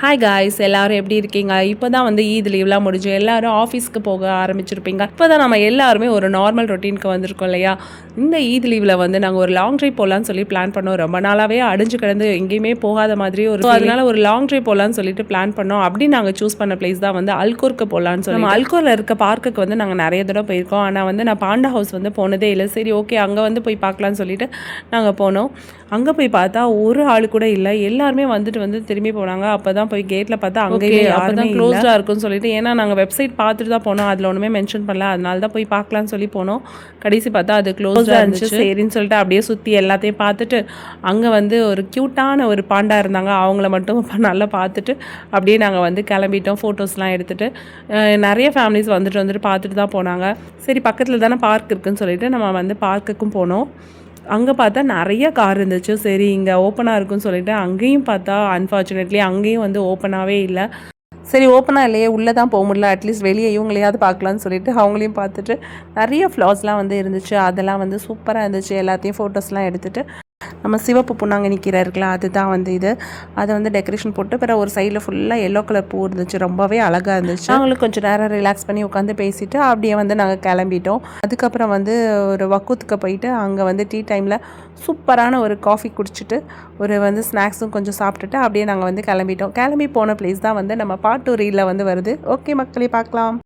Hi guys, எல்லாரும் எப்படி இருக்கீங்க? இப்போ தான் வந்து ஈத் லீவ்லாம் முடிஞ்சு எல்லாரும் ஆஃபீஸ்க்கு போக ஆரம்பிச்சிருப்பீங்க. இப்போ தான் நம்ம எல்லாருமே ஒரு நார்மல் ரொட்டீனுக்கு வந்திருக்கோம் இல்லையா? இந்த ஈத் லீவில் வந்து நாங்கள் ஒரு லாங் ட்ரைவ் போகலான்னு சொல்லி பிளான் பண்ணோம். ரொம்ப நாளாகவே அடிஞ்சு கிடந்து எங்கேயுமே போகாத மாதிரி அதனால ஒரு லாங் ட்ரைவ் போகலான்னு சொல்லிட்டு பிளான் பண்ணோம். அப்படி நாங்கள் சூஸ் பண்ண பிளேஸ் தான் வந்து அல்கோர்க்கு போகலான்னு சொல்லி. நம்ம அல்கோரில் இருக்க பார்க்குக்கு வந்து நாங்கள் நிறைய தடவை போயிருக்கோம். ஆனால் வந்து நான் பாண்டா ஹவுஸ் வந்து போனதே இல்லை. சரி, ஓகே, அங்கே வந்து போய் பார்க்கலான்னு சொல்லிட்டு நாங்கள் போனோம். அங்கே போய் பார்த்தா ஒரு ஆள் கூட இல்லை. எல்லாருமே வந்து திரும்பி போனாங்க. அப்போ தான் போய் கேட்டில் பார்த்தா அங்கேயே அப்போ தான் க்ளோஸ்டாக இருக்குன்னு சொல்லிட்டு, ஏன்னா நாங்கள் வெப்சைட் பார்த்துட்டு தான் போனோம். அதில் ஒன்றுமே மென்ஷன் பண்ணல. அதனால தான் போய் பார்க்கலான்னு சொல்லி போனோம். கடைசி பார்த்தா அது க்ளோஸ்டாக இருந்துச்சு. சரின்னு சொல்லிட்டு அப்படியே சுற்றி எல்லாத்தையும் பார்த்துட்டு, அங்கே வந்து ஒரு க்யூட்டான ஒரு பாண்டா இருந்தாங்க. அவங்கள மட்டும் நல்லா பார்த்துட்டு அப்படியே நாங்கள் வந்து கிளம்பிட்டோம். ஃபோட்டோஸ்லாம் எடுத்துகிட்டு நிறைய ஃபேமிலிஸ் வந்துட்டு பார்த்துட்டு தான் போனாங்க. சரி, பக்கத்தில் தானே பார்க் இருக்குதுன்னு சொல்லிட்டு நம்ம வந்து பார்க்குக்கும் போனோம். அங்கே பார்த்தா நிறைய கார் இருந்துச்சு. சரி, இங்கே ஓப்பனாக இருக்குன்னு சொல்லிட்டு அங்கேயும் பார்த்தா அன்ஃபார்ச்சுனேட்லி அங்கேயும் வந்து ஓப்பனாகவே இல்லை. சரி, ஓப்பனாக இல்லையே, உள்ளே தான் போக முடியல, அட்லீஸ்ட் வெளியே இவங்களையாவது பார்க்கலான்னு சொல்லிட்டு அவங்களையும் பார்த்துட்டு நிறைய ஃப்ளார்ஸ்லாம் வந்து இருந்துச்சு. அதெல்லாம் வந்து சூப்பராக இருந்துச்சு. எல்லாத்தையும் ஃபோட்டோஸ்லாம் எடுத்துகிட்டு நம்ம சிவப்பு பொன்னாங்கண்ணி கீரை இருக்குல்ல, அதுதான் வந்து இது. அதை வந்து டெக்கரேஷன் போட்டு பிறகு ஒரு சைடில் ஃபுல்லாக எல்லோ கலர் பூ இருந்துச்சு. ரொம்பவே அழகாக இருந்துச்சு. நாங்களும் கொஞ்சம் நேரம் ரிலாக்ஸ் பண்ணி உட்காந்து பேசிவிட்டு அப்படியே வந்து நாங்கள் கிளம்பிட்டோம். அதுக்கப்புறம் வந்து ஒரு வக்கூத்துக்கு போயிட்டு அங்கே வந்து டீ டைமில் சூப்பரான ஒரு காஃபி குடிச்சிட்டு ஒரு வந்து ஸ்நாக்ஸும் கொஞ்சம் சாப்பிட்டுட்டு அப்படியே நாங்கள் வந்து கிளம்பிட்டோம். கிளம்பி போன பிளேஸ் தான் வந்து நம்ம பார்ட் 2 ரீலில் வந்து வருது. ஓகே மக்களே, பார்க்கலாம்.